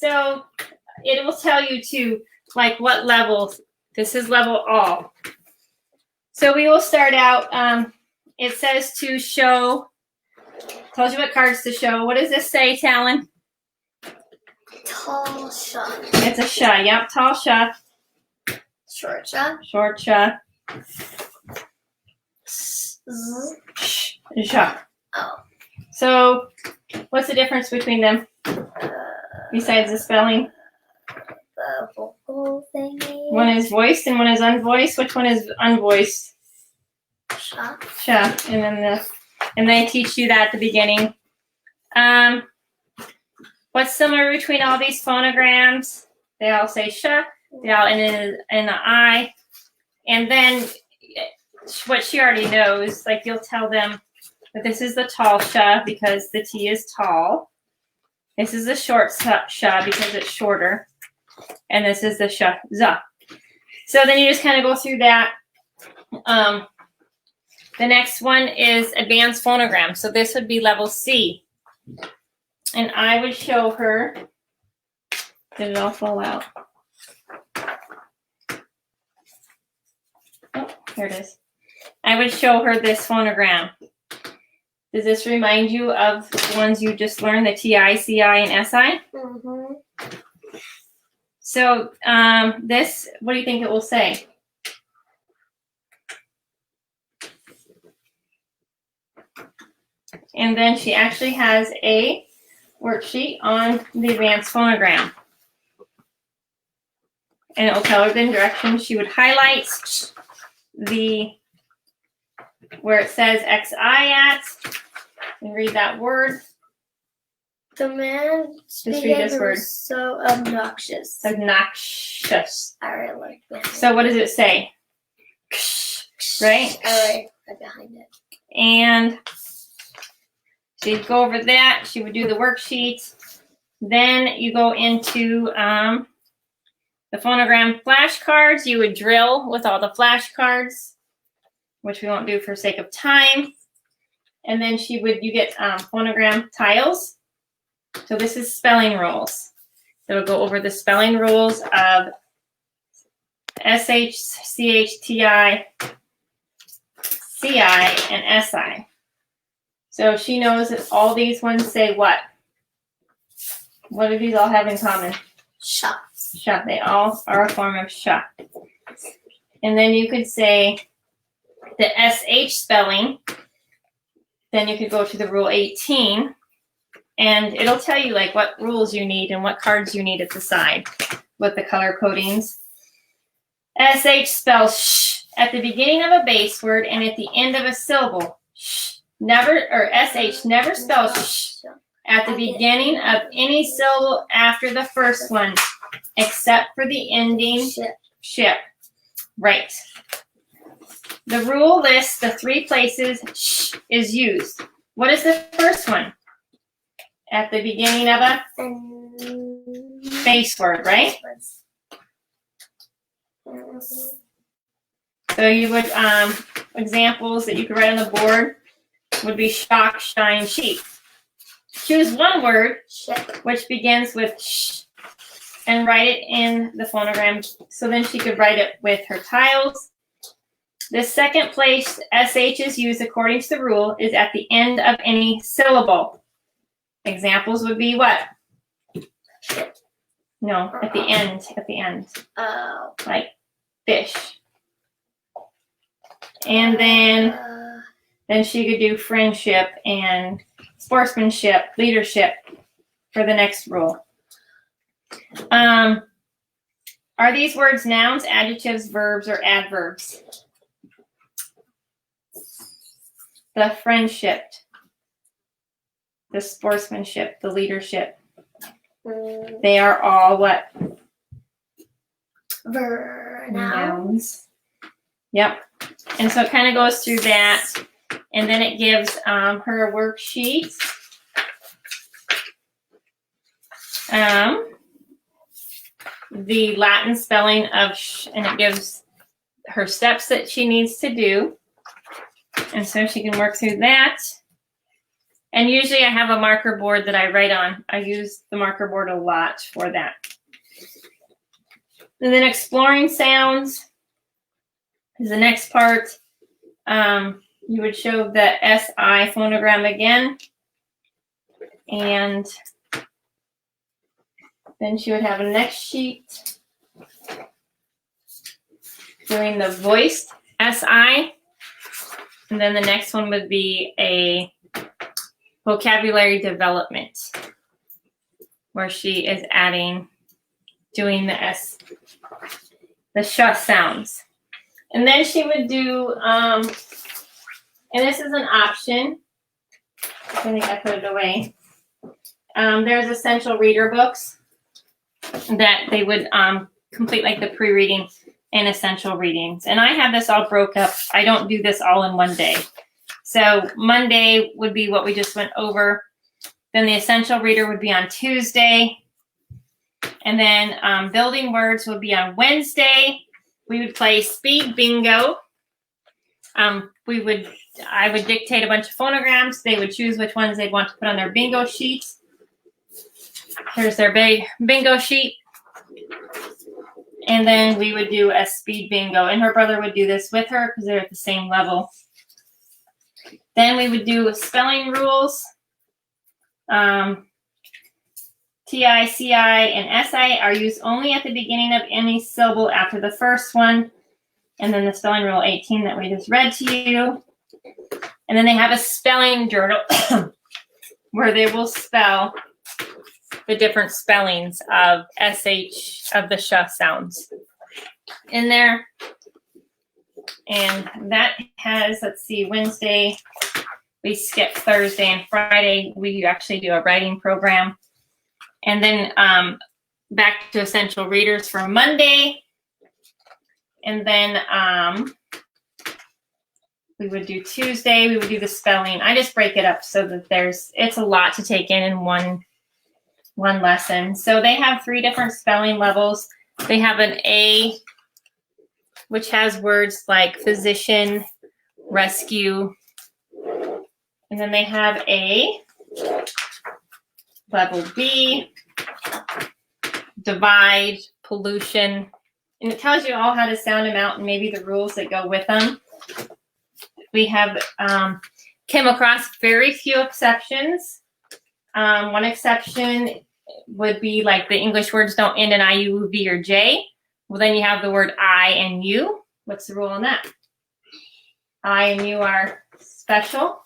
So it will tell you to like what level. This is level all. So we will start out. It says to show. Tells you what cards to show. What does this say, Talon? Tall sha. It's a sha. Yep, tall sha. Short sha. Short sha. Sha. Oh. So, what's the difference between them? Besides the spelling? The vocal thingy. One is voiced and one is unvoiced. Which one is unvoiced? Sha. Sha. And they teach you that at the beginning. What's similar between all these phonograms? They all say sha. They all end in an I. And then what she already knows, like you'll tell them that this is the tall sha because the T is tall. This is the short sha because it's shorter. And this is the sha, za. So then you just kind of go through that. The next one is advanced phonogram. So this would be level C. And I would show her. Did it all fall out? Oh, here it is. I would show her this phonogram. Does this remind you of the ones you just learned, the TI, CI, and SI? Mm-hmm. So this, what do you think it will say? And then she actually has a worksheet on the advanced phonogram. And it will tell her the direction. She would highlight where it says XI at and read that word. The man speaking was so obnoxious. Obnoxious. I really like that. So what does it say? Right? I like behind it. And she'd go over that. She would do the worksheet. Then you go into the phonogram flashcards. You would drill with all the flashcards, which we won't do for sake of time. And then you get phonogram tiles. So this is spelling rules. So we'll go over the spelling rules of SH, CH, TI, CI, and SI. So she knows that all these ones say what? What do these all have in common? Sha. Sha. They all are a form of sha. And then you could say the SH spelling. Then you could go to the rule 18. And it'll tell you like what rules you need and what cards you need at the side with the color codings. SH spells sh at the beginning of a base word and at the end of a syllable. Sh. SH never spells sh at the beginning of any syllable after the first one, except for the ending ship. Right. The rule lists the 3 places sh is used. What is the first one? At the beginning of a base word, right? So you would, examples that you could write on the board would be shock, shine, sheep. Choose one word which begins with sh and write it in the phonogram. So then she could write it with her tiles. The second place SH is used according to the rule is at the end of any syllable. Examples would be what? No, at the end. Oh. Like fish. And then she could do friendship and sportsmanship, leadership for the next rule. Are these words nouns, adjectives, verbs, or adverbs? The friendship, the sportsmanship, the leadership. They are all what? Nouns. Yep. And so it kind of goes through that. And then it gives her a worksheet. The Latin spelling of sh, and it gives her steps that she needs to do. And so she can work through that. And usually I have a marker board that I write on. I use the marker board a lot for that. And then exploring sounds is the next part. You would show the SI phonogram again. And then she would have a next sheet doing the voiced SI. And then the next one would be a vocabulary development, where she is doing the sh sounds. And then she would do, and this is an option. I think I put it away. There's essential reader books that they would complete, like the pre-reading and essential readings. And I have this all broke up. I don't do this all in one day. So Monday would be what we just went over. Then the essential reader would be on Tuesday. And then building words would be on Wednesday. We would play speed bingo. I would dictate a bunch of phonograms. They would choose which ones they'd want to put on their bingo sheets. Here's their bingo sheet. And then we would do a speed bingo. And her brother would do this with her because they're at the same level. Then we would do spelling rules. T-I, C-I, and S-I are used only at the beginning of any syllable after the first one. And then the spelling rule 18 that we just read to you. And then they have a spelling journal where they will spell the different spellings of SH, of the sh sounds in there. And that has, let's see, Wednesday, we skip Thursday, and Friday, we actually do a writing program. And then back to essential readers for Monday. And then we would do Tuesday, we would do the spelling. I just break it up so that it's a lot to take in one lesson. So they have 3 different spelling levels. They have an A, which has words like physician, rescue. And then they have a level B, divide, pollution. And it tells you all how to sound them out and maybe the rules that go with them. We have came across very few exceptions. One exception would be like the English words don't end in I, U, V, or J. Well, then you have the word I and U. What's the rule on that? I and U are special.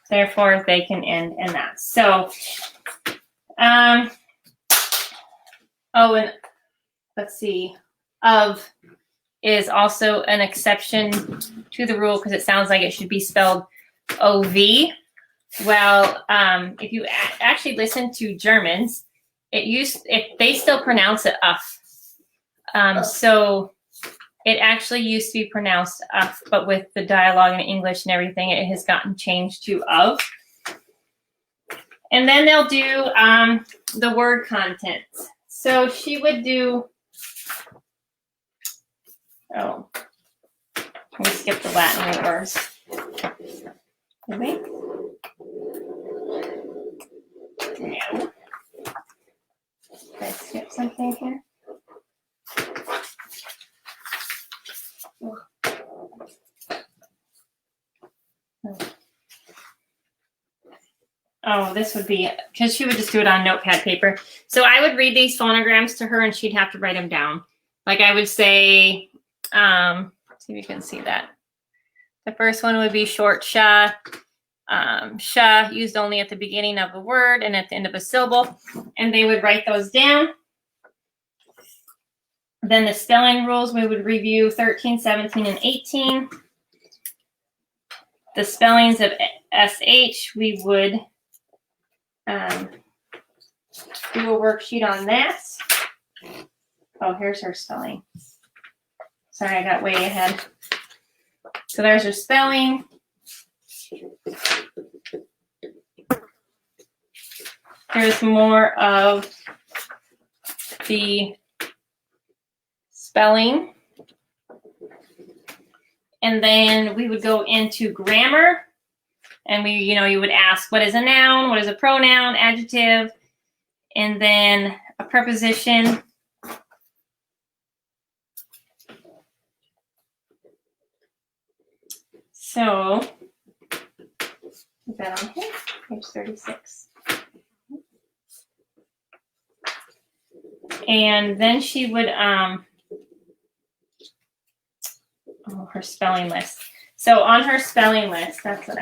Therefore, they can end in that. So, and let's see, of is also an exception to the rule because it sounds like it should be spelled O-V. Well, if you actually listen to Germans, they still pronounce it "uf." So it actually used to be pronounced "uf," but with the dialogue in English and everything, it has gotten changed to "of." And then they'll do the word contents. So she would do. Oh, we skipped the Latin words. Did we? No. Did I skip something here? Oh, this would be, because she would just do it on notepad paper. So I would read these phonograms to her and she'd have to write them down. Like I would say, let's see if you can see that. The first one would be short sha. Sha used only at the beginning of a word and at the end of a syllable. And they would write those down. Then the spelling rules, we would review 13, 17, and 18. The spellings of SH, we would do a worksheet on that. Oh, here's her spelling. Sorry, I got way ahead. So there's her spelling. Here's more of the spelling. And then we would go into grammar. And you would ask, what is a noun? What is a pronoun, adjective, and then a preposition. So, is that on here? Page 36. And then she would, her spelling list. So on her spelling list, that's what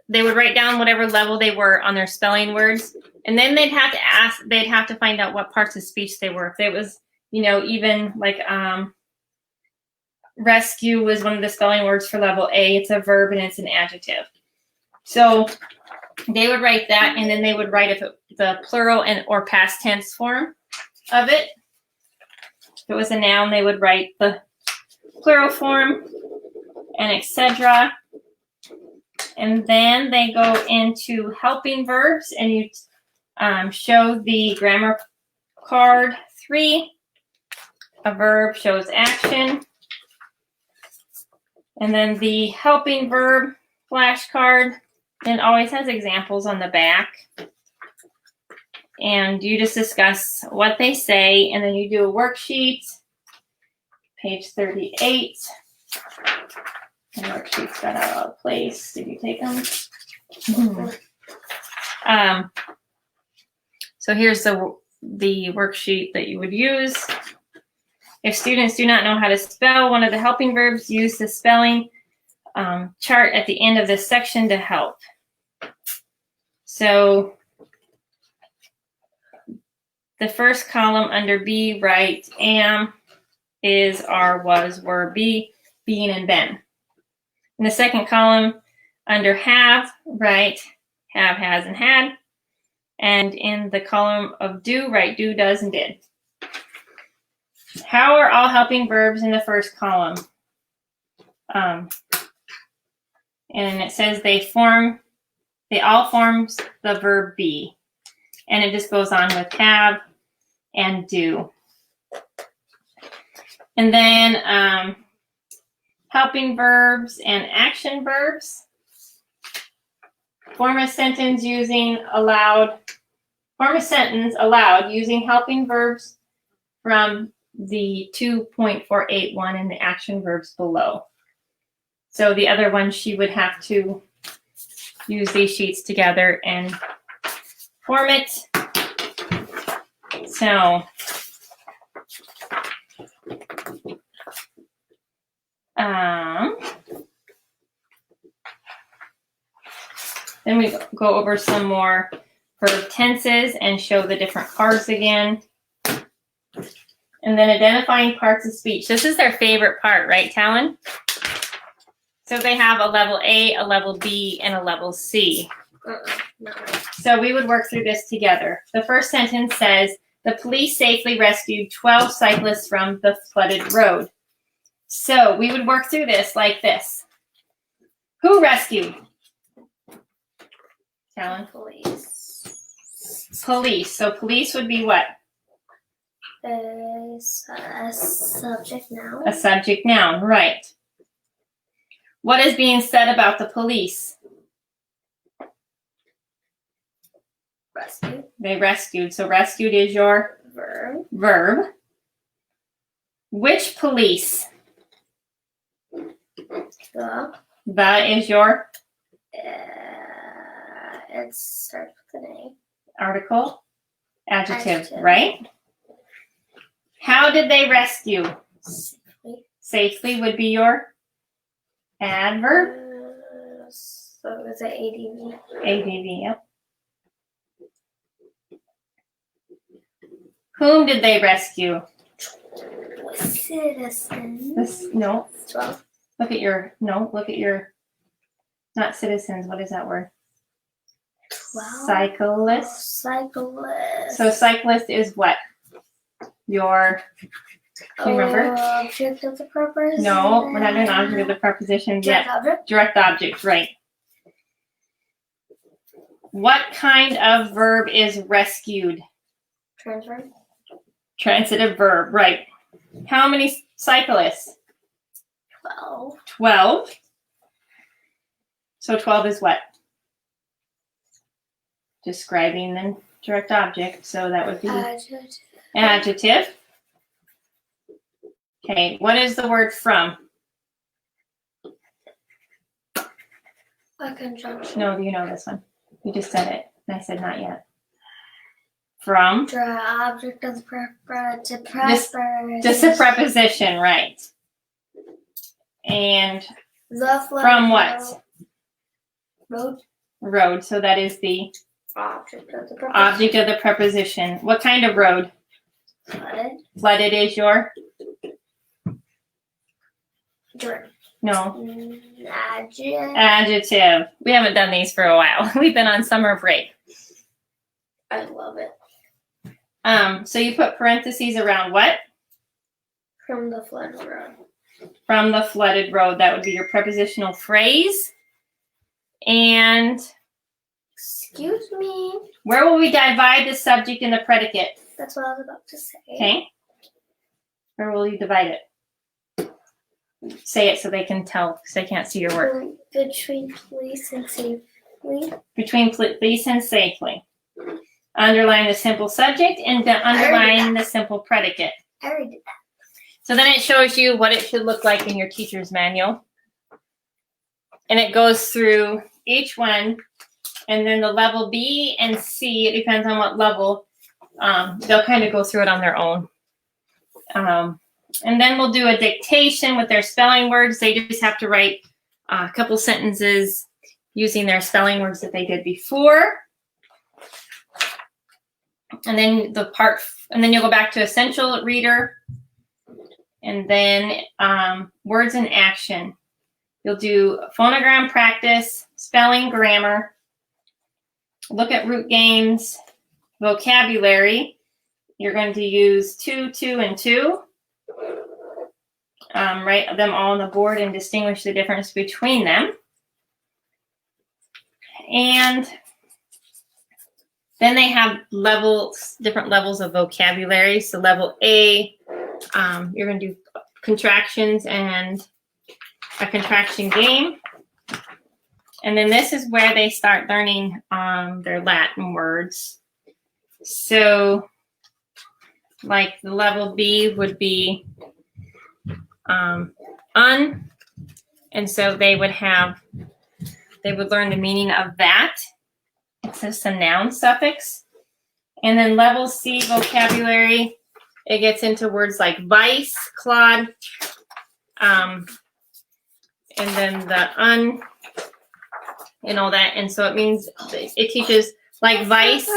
they would write down whatever level they were on their spelling words. And then they'd have to find out what parts of speech they were. If it was, even like, rescue was one of the spelling words for level A. It's a verb and it's an adjective. So they would write that, and then they would write the plural or past tense form of it. If it was a noun, they would write the plural form and etc. And then they go into helping verbs, and you show the grammar card 3. A verb shows action. And then the helping verb flashcard then always has examples on the back. And you just discuss what they say, and then you do a worksheet, page 38. The worksheets got out of place. Did you take them? Mm-hmm. So here's the worksheet that you would use. If students do not know how to spell one of the helping verbs, use the spelling chart at the end of this section to help. So the first column under B, write am, is, are, was, were, be, being, and been. In the second column under have, write have, has, and had. And in the column of do, write do, does, and did. How are all helping verbs in the first column? And it says they all form the verb be. And it just goes on with have and do. And then helping verbs and action verbs. Form a sentence aloud using helping verbs from the 2.481 in the action verbs below. So the other one, she would have to use these sheets together and form it. So then we go over some more verb tenses and show the different cards again. And then identifying parts of speech. This is their favorite part, right, Talon? So they have a level A, a level B, and a level C. No. So we would work through this together. The first sentence says, the police safely rescued 12 cyclists from the flooded road. So we would work through this like this. Who rescued? Talon? Police. Police. So police would be what? A subject noun. A subject noun, right. What is being said about the police? Rescued. They rescued. So rescued is your verb. Which police? The is your it starts with an A. Article. Adjective, right? How did they rescue? Safely. Safely would be your adverb. So it was an ADV. ADV, yep. Whom did they rescue? Citizens. No. 12. Look at your, not citizens, what is that word? 12. Cyclist. Cyclist. So cyclist is what? Your, can you remember? Object of the preposition. No, we're not doing object of the preposition yet. Direct object. Direct object, right. What kind of verb is rescued? Transverb. Transitive verb, right. How many cyclists? 12. 12. So 12 is what? Describing the direct object. So that would be adjective. Okay, what is the word from? A conjunction. No, you know this one. You just said it, and I said not yet. From? The object of Just a preposition, right. And the from what? Road. Road, so that is the Object of the preposition. object of the preposition. What kind of road? Flooded. Flooded is your? Direct. No. Adjective. Adjective. We haven't done these for a while. We've been on summer break. I love it. So you put parentheses around what? From the flooded road. From the flooded road. That would be your prepositional phrase. And excuse me. Where will we divide the subject and the predicate? That's what I was about to say. Okay. Where will you divide it? Say it so they can tell, because they can't see your work. Between police and safely. Between police and safely. Underline the simple subject and underline the simple predicate. I already did that. So then it shows you what it should look like in your teacher's manual. And it goes through each one. And then the level B and C, it depends on what level, they'll kind of go through it on their own. And then we'll do a dictation with their spelling words. They just have to write a couple sentences using their spelling words that they did before. And then and then you'll go back to essential reader. And then words in action. You'll do phonogram practice, spelling, grammar, look at root games, vocabulary. You're going to use 2, 2, and 2. Write them all on the board and distinguish the difference between them. And then they have different levels of vocabulary. So level A, you're going to do contractions and a contraction game. And then this is where they start learning their Latin words. So like the level B would be un, and so they would learn the meaning of that. It's just a noun suffix. And then level C vocabulary, it gets into words like vice, clod, and then the un and all that. And so it means, it teaches like vice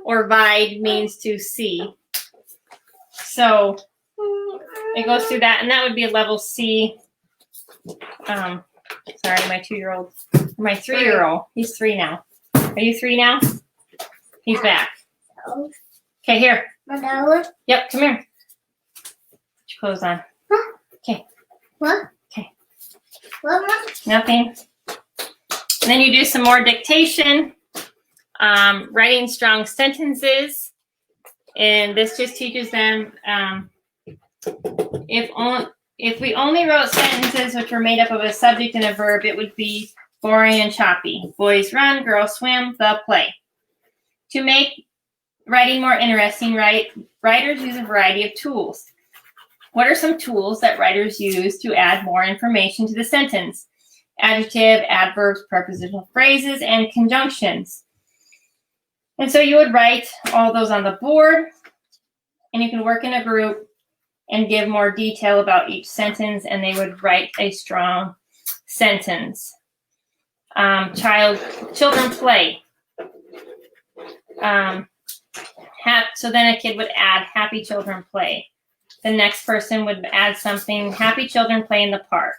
or vide means to see. So it goes through that, and that would be a level C. Sorry, my 2-year-old, my 3-year-old, he's 3 now. Are you 3 now? He's back. Okay, here. Yep, come here. Put your clothes on. Okay. What? Okay. What? Nothing. And then you do some more dictation, writing strong sentences, and this just teaches them if we only wrote sentences which were made up of a subject and a verb, it would be boring and choppy. Boys run, girls swim, the play. To make writing more interesting, writers use a variety of tools. What are some tools that writers use to add more information to the sentence? Adjective, adverbs, prepositional phrases, and conjunctions. And so you would write all those on the board, and you can work in a group and give more detail about each sentence, and they would write a strong sentence. Children play. So then a kid would add happy children play. The next person would add something, happy children play in the park.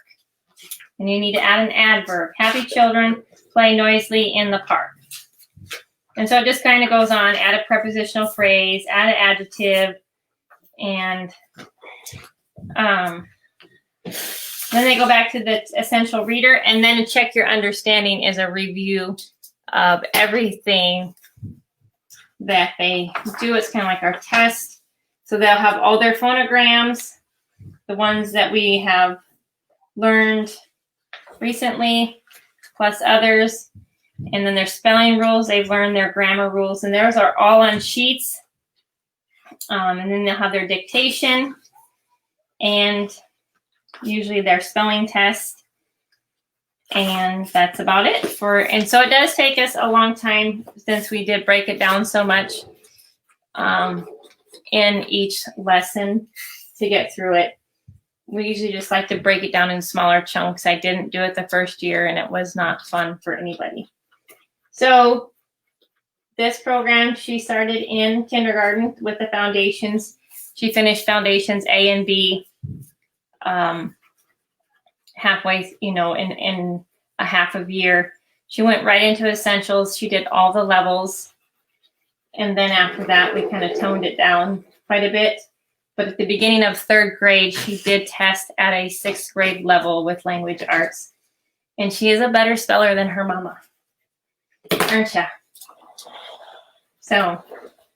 And you need to add an adverb. Happy children play noisily in the park. And so it just kind of goes on, add a prepositional phrase, add an adjective, and then they go back to the essential reader, and then check your understanding is a review of everything that they do. It's kind of like our test. So they'll have all their phonograms, the ones that we have learned recently, plus others. And then their spelling rules, they've learned their grammar rules, and those are all on sheets. And then they'll have their dictation and usually their spelling test. And that's about it and so it does take us a long time since we did break it down so much in each lesson to get through it. We usually just like to break it down in smaller chunks. I didn't do it the first year and it was not fun for anybody. So this program, she started in kindergarten with the foundations. She finished foundations A and B halfway, in a half of year. She went right into essentials. She did all the levels. And then after that, we kind of toned it down quite a bit. But at the beginning of 3rd grade, she did test at a 6th grade level with language arts. And she is a better speller than her mama. Aren't ya? So,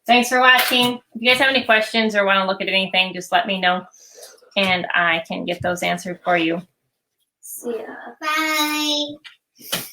thanks for watching. If you guys have any questions or want to look at anything, just let me know. And I can get those answered for you. See ya. Bye.